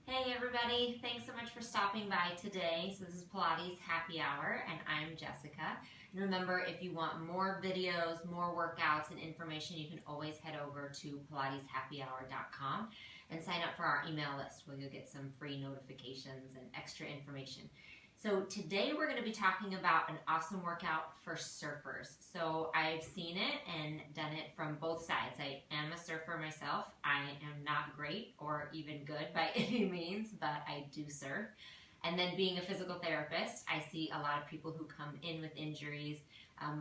Hey everybody, thanks so much for stopping by today. So this is Pilates Happy Hour and I'm Jessica. And remember, if you want more videos, more workouts and information, you can always head over to pilateshappyhour.com and sign up for our email list where you'll get some free notifications and extra information. So today we're going to be talking about an awesome workout for surfers. So I've seen it and done it from both sides. I am a surfer myself. I am not great or even good by any means, but I do surf. And then being a physical therapist, I see a lot of people who come in with injuries.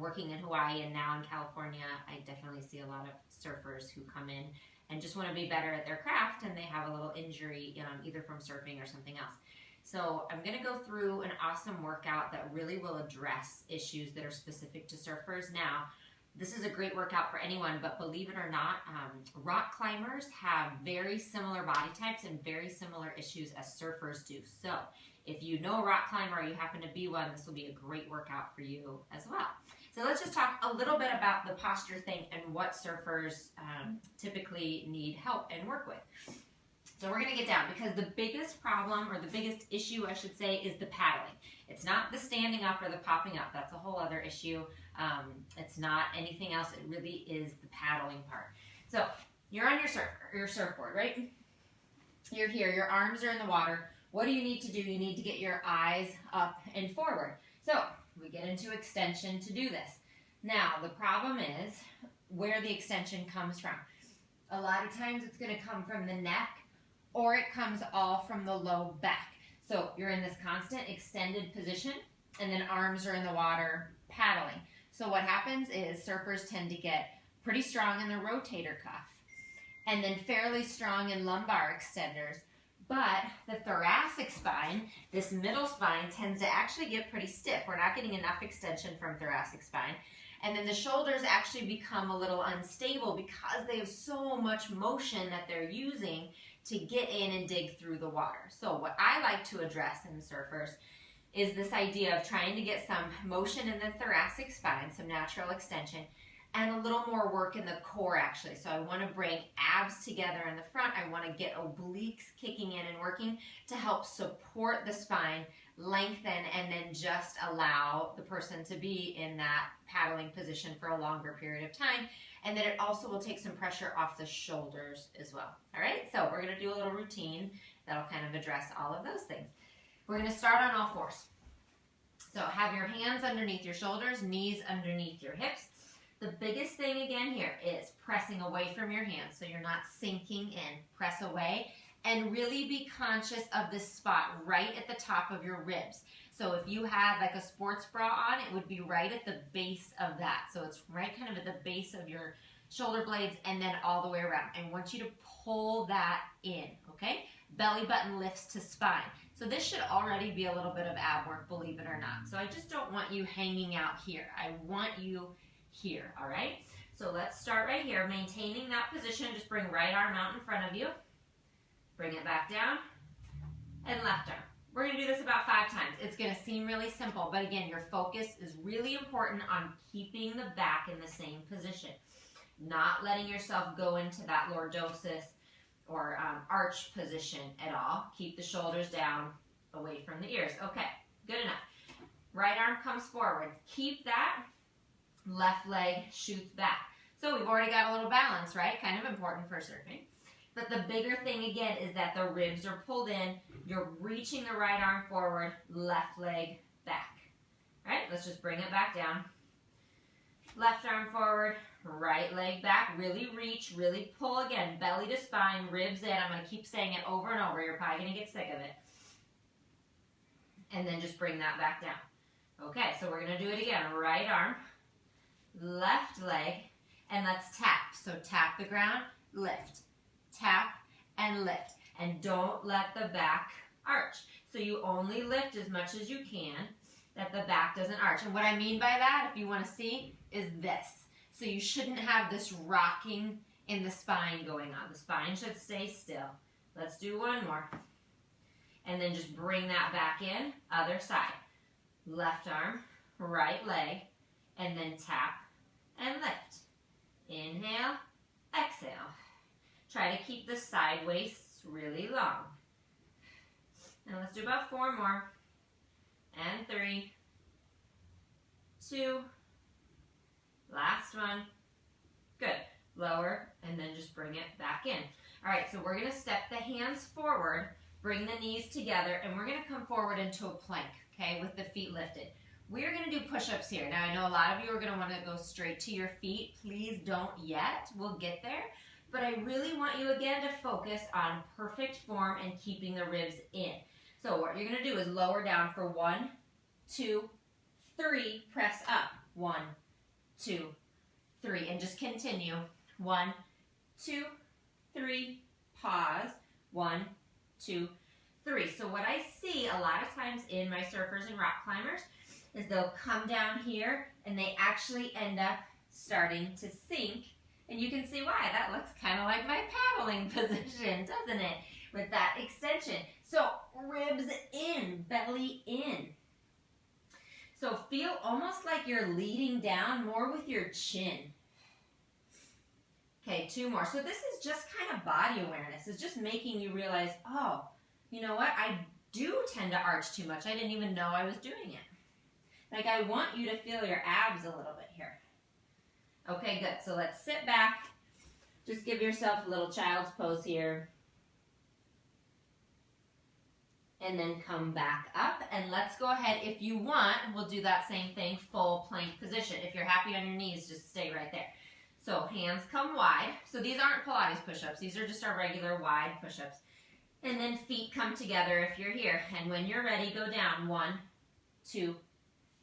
Working in Hawaii and now in California, I definitely see a lot of surfers who come in and just want to be better at their craft and they have a little injury either from surfing or something else. So I'm going to go through an awesome workout that really will address issues that are specific to surfers. Now, this is a great workout for anyone, but believe it or not, rock climbers have very similar body types and very similar issues as surfers do. So if you know a rock climber or you happen to be one, this will be a great workout for you as well. So let's just talk a little bit about the posture thing and what surfers typically need help and work with. So we're going to get down because the biggest problem, or the biggest issue I should say, is the paddling. It's not the standing up or the popping up. That's a whole other issue. It's not anything else. It really is the paddling part. So you're on your surfboard, right? You're here. Your arms are in the water. What do you need to do? You need to get your eyes up and forward. So we get into extension to do this. Now the problem is where the extension comes from. A lot of times it's going to come from the neck, or it comes all from the low back. So you're in this constant extended position, and then arms are in the water paddling. So what happens is surfers tend to get pretty strong in the rotator cuff, and then fairly strong in lumbar extenders. But the thoracic spine, this middle spine, tends to actually get pretty stiff. We're not getting enough extension from thoracic spine. And then the shoulders actually become a little unstable because they have so much motion that they're using to get in and dig through the water. So what I like to address in surfers is this idea of trying to get some motion in the thoracic spine, some natural extension, and a little more work in the core actually. So I want to bring abs together in the front. I want to get obliques kicking in and working to help support the spine, lengthen, and then just allow the person to be in that paddling position for a longer period of time. And then it also will take some pressure off the shoulders as well. All right, so we're going to do a little routine that'll kind of address all of those things. We're going to start on all fours. So have your hands underneath your shoulders, knees underneath your hips. The biggest thing again here is pressing away from your hands so you're not sinking in. Press away and really be conscious of this spot right at the top of your ribs. So if you had like a sports bra on, it would be right at the base of that. So it's right kind of at the base of your shoulder blades and then all the way around. I want you to pull that in, okay? Belly button lifts to spine. So this should already be a little bit of ab work, believe it or not. So I just don't want you hanging out here. I want you here, all right? So let's start right here, maintaining that position. Just bring right arm out in front of you. Bring it back down, and left arm. We're going to do this about 5 times. It's going to seem really simple, but again, your focus is really important on keeping the back in the same position, not letting yourself go into that lordosis or arch position at all. Keep the shoulders down, away from the ears. Okay, good enough. Right arm comes forward. Keep that. Left leg shoots back. So we've already got a little balance, right? Kind of important for surfing. But the bigger thing again is that the ribs are pulled in. You're reaching the right arm forward, left leg back. All right, let's just bring it back down. Left arm forward, right leg back. Really reach, really pull again. Belly to spine, ribs in. I'm going to keep saying it over and over. You're probably going to get sick of it. And then just bring that back down. Okay, so we're going to do it again. Right arm, left leg, and let's tap. So tap the ground, lift. Tap and lift, and don't let the back arch. So you only lift as much as you can, that the back doesn't arch. And what I mean by that, if you want to see, is this. So you shouldn't have this rocking in the spine going on. The spine should stay still. Let's do one more. And then just bring that back in, other side. Left arm, right leg, and then tap and lift. Inhale, exhale. Try to keep the side waists really long. And let's do about 4 more. And 3, 2, last one. Good. Lower, and then just bring it back in. All right, so we're going to step the hands forward, bring the knees together, and we're going to come forward into a plank, okay, with the feet lifted. We're going to do push-ups here. Now, I know a lot of you are going to want to go straight to your feet. Please don't yet. We'll get there. But I really want you, again, to focus on perfect form and keeping the ribs in. So what you're going to do is lower down for 1, 2, 3, press up. 1, 2, 3, and just continue. 1, 2, 3, pause. 1, 2, 3. So what I see a lot of times in my surfers and rock climbers is they'll come down here and they actually end up starting to sink. And you can see why. That looks kind of like my paddling position, doesn't it? With that extension. So ribs in, belly in. So feel almost like you're leading down more with your chin. Okay, 2 more. So this is just kind of body awareness. It's just making you realize, oh, you know what? I do tend to arch too much. I didn't even know I was doing it. Like, I want you to feel your abs a little bit here. Okay, good. So let's sit back. Just give yourself a little child's pose here. And then come back up. And let's go ahead. If you want, we'll do that same thing, full plank position. If you're happy on your knees, just stay right there. So hands come wide. So these aren't Pilates push-ups. These are just our regular wide push-ups. And then feet come together if you're here. And when you're ready, go down. 1, 2,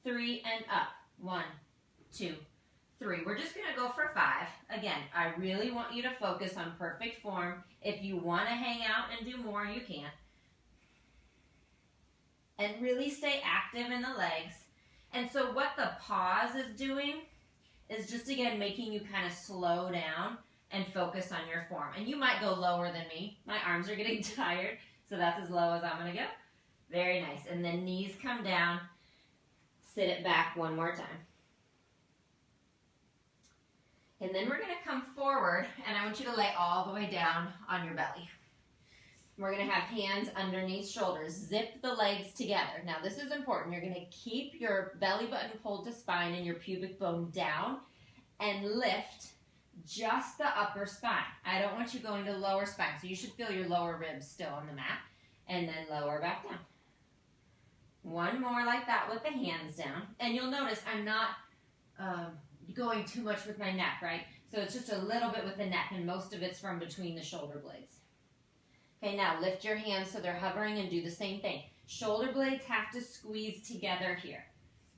3, and up. 1, 2, 3. We're just going to go for 5. Again, I really want you to focus on perfect form. If you want to hang out and do more, you can. And really stay active in the legs. And so what the pause is doing is just, again, making you kind of slow down and focus on your form. And you might go lower than me. My arms are getting tired, so that's as low as I'm going to go. Very nice. And then knees come down. Sit it back 1 more time. And then we're going to come forward, and I want you to lay all the way down on your belly. We're going to have hands underneath shoulders. Zip the legs together. Now, this is important. You're going to keep your belly button pulled to spine and your pubic bone down and lift just the upper spine. I don't want you going to lower spine, so you should feel your lower ribs still on the mat, and then lower back down. 1 more like that with the hands down. And you'll notice I'm not going too much with my neck, right? So it's just a little bit with the neck, and most of it's from between the shoulder blades. Okay, now lift your hands so they're hovering and do the same thing. Shoulder blades have to squeeze together here.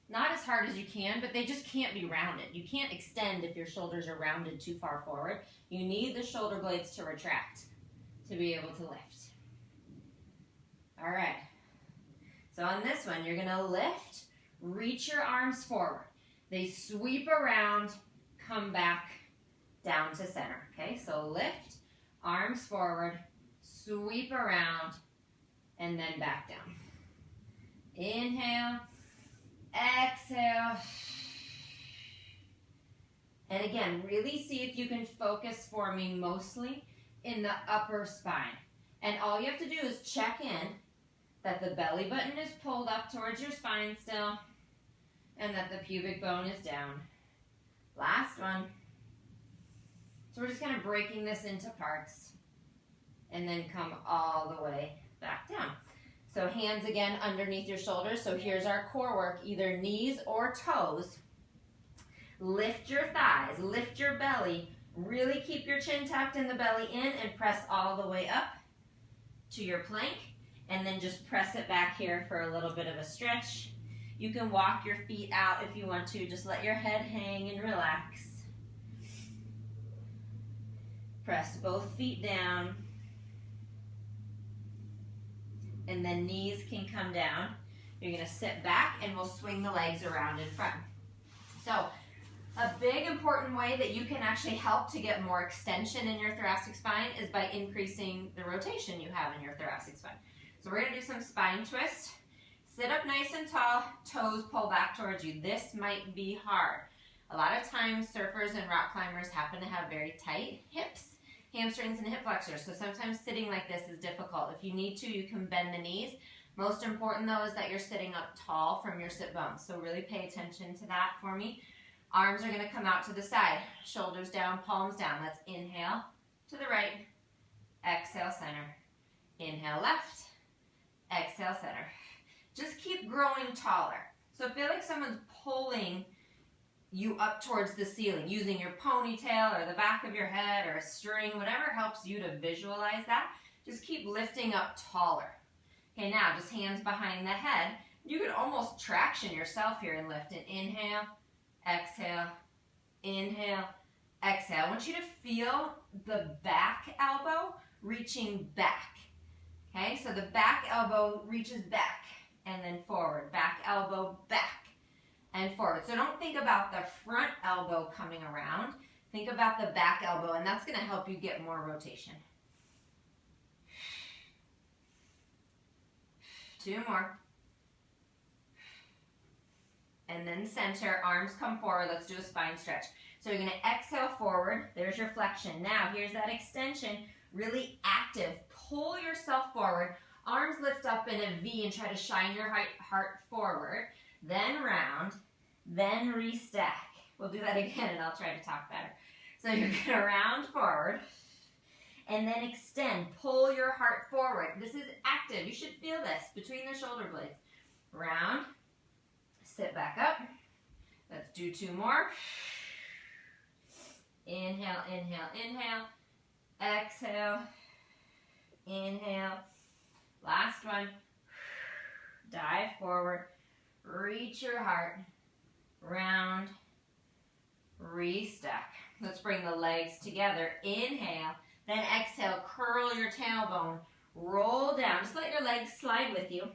Not as hard as you can, but they just can't be rounded. You can't extend if your shoulders are rounded too far forward. You need the shoulder blades to retract to be able to lift. All right. So on this one, you're going to lift, reach your arms forward. They sweep around, come back down to center. Okay, so lift, arms forward, sweep around, and then back down. Inhale, exhale. And again, really see if you can focus for me mostly in the upper spine. And all you have to do is check in that the belly button is pulled up towards your spine still, and that the pubic bone is down. Last one. So we're just kind of breaking this into parts, and then come all the way back down. So hands again underneath your shoulders. So here's our core work, either knees or toes. Lift your thighs, lift your belly. Really keep your chin tucked and the belly in, and press all the way up to your plank. And then just press it back here for a little bit of a stretch. You can walk your feet out if you want to. Just let your head hang and relax. Press both feet down. And then knees can come down. You're going to sit back and we'll swing the legs around in front. So a big important way that you can actually help to get more extension in your thoracic spine is by increasing the rotation you have in your thoracic spine. So we're going to do some spine twist. Sit up nice and tall, toes pull back towards you. This might be hard. A lot of times surfers and rock climbers happen to have very tight hips. hamstrings and hip flexors. So sometimes sitting like this is difficult. If you need to, you can bend the knees. Most important though is that you're sitting up tall from your sit bones. So really pay attention to that for me. Arms are gonna come out to the side, shoulders down, palms down. Let's inhale to the right, exhale center. Inhale left, exhale center. Just keep growing taller. So feel like someone's pulling you up towards the ceiling using your ponytail or the back of your head or a string, whatever helps you to visualize that. Just keep lifting up taller. Okay, now just hands behind the head. You could almost traction yourself here and lift it. Inhale, exhale, inhale, exhale. I want you to feel the back elbow reaching back. Okay, so the back elbow reaches back and then forward. Back elbow, back and forward. So don't think about the front elbow coming around. Think about the back elbow, and that's going to help you get more rotation. 2 more. And then center, arms come forward. Let's do a spine stretch. So you're going to exhale forward. There's your flexion. Now here's that extension, really active. Pull yourself forward. Arms lift up in a V and try to shine your heart forward. Then round, then restack. We'll do that again and I'll try to talk better. So you're going to round forward and then extend. Pull your heart forward. This is active. You should feel this between the shoulder blades. Round, sit back up. Let's do 2 more. Inhale, inhale, inhale. Exhale, inhale. Last one. Dive forward. Reach your heart. Round. Restack. Let's bring the legs together. Inhale. Then exhale. Curl your tailbone. Roll down. Just let your legs slide with you.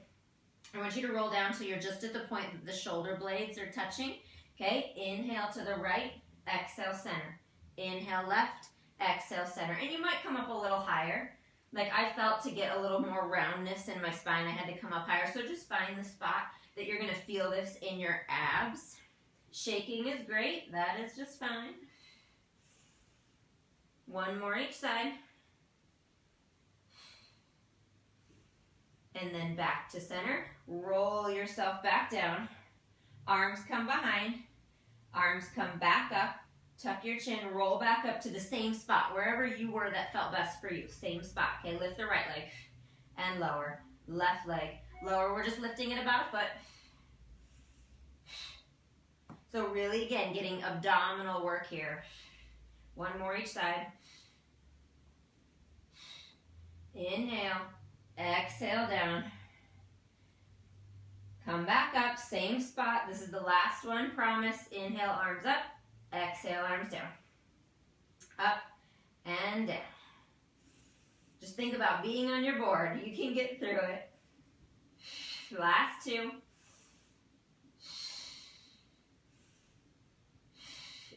I want you to roll down so you're just at the point that the shoulder blades are touching. Okay. Inhale to the right. Exhale center. Inhale left. Exhale center. And you might come up a little higher. Like I felt to get a little more roundness in my spine, I had to come up higher. So just find the spot that you're going to feel this in your abs. Shaking is great. That is just fine. 1 more each side. And then back to center. Roll yourself back down. Arms come behind. Arms come back up. Tuck your chin, roll back up to the same spot, wherever you were that felt best for you. Same spot. Okay, lift the right leg and lower. Left leg, lower. We're just lifting it about a foot. So really, again, getting abdominal work here. 1 more each side. Inhale, exhale down. Come back up, same spot. This is the last one, promise. Inhale, arms up. Exhale, arms down. Up and down. Just think about being on your board. You can get through it. Last 2.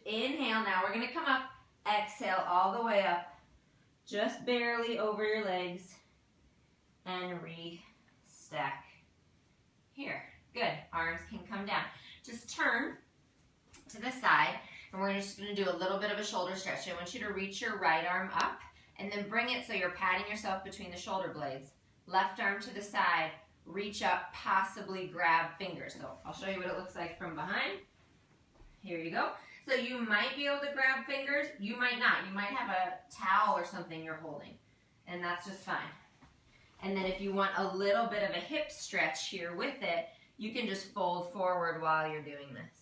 Inhale, now we're going to come up. Exhale all the way up. Just barely over your legs. And re-stack here. Good. Arms can come down. Just turn to the side. And we're just going to do a little bit of a shoulder stretch. I want you to reach your right arm up and then bring it so you're patting yourself between the shoulder blades. Left arm to the side, reach up, possibly grab fingers. So I'll show you what it looks like from behind. Here you go. So you might be able to grab fingers. You might not. You might have a towel or something you're holding. And that's just fine. And then if you want a little bit of a hip stretch here with it, you can just fold forward while you're doing this.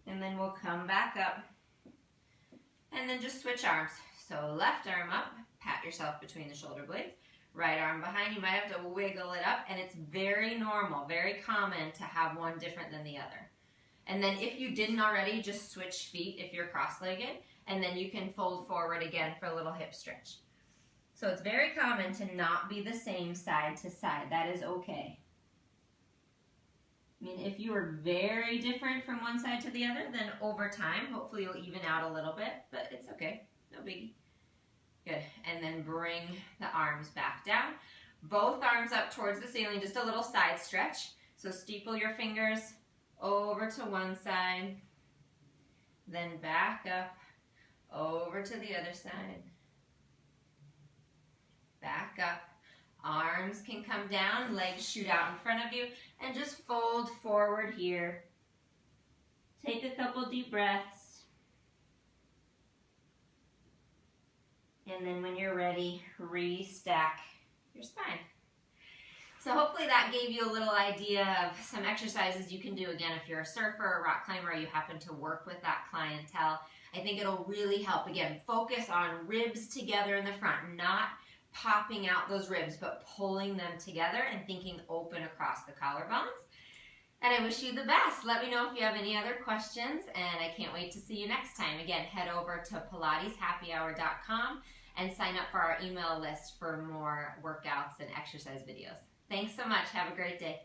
And then we'll come back up and then just switch arms. So left arm up, pat yourself between the shoulder blades. Right arm behind, you might have to wiggle it up, and it's very normal, very common to have one different than the other. And then if you didn't already, just switch feet if you're cross-legged, and then you can fold forward again for a little hip stretch. So it's very common to not be the same side to side. That is okay. I mean, if you are very different from one side to the other, then over time, hopefully you'll even out a little bit, but it's okay, no biggie. Good, and then bring the arms back down. Both arms up towards the ceiling, just a little side stretch. So steeple your fingers over to one side Then back up, over to the other side. Back up. Arms can come down, legs shoot out in front of you, and just fold forward here. Take a couple deep breaths. And then when you're ready, restack your spine. So hopefully that gave you a little idea of some exercises you can do. Again, if you're a surfer or rock climber, or you happen to work with that clientele, I think it'll really help. Again, focus on ribs together in the front, not popping out those ribs, but pulling them together and thinking open across the collarbones. And I wish you the best. Let me know if you have any other questions, and I can't wait to see you next time. Again, head over to pilateshappyhour.com and sign up for our email list for more workouts and exercise videos. Thanks so much. Have a great day.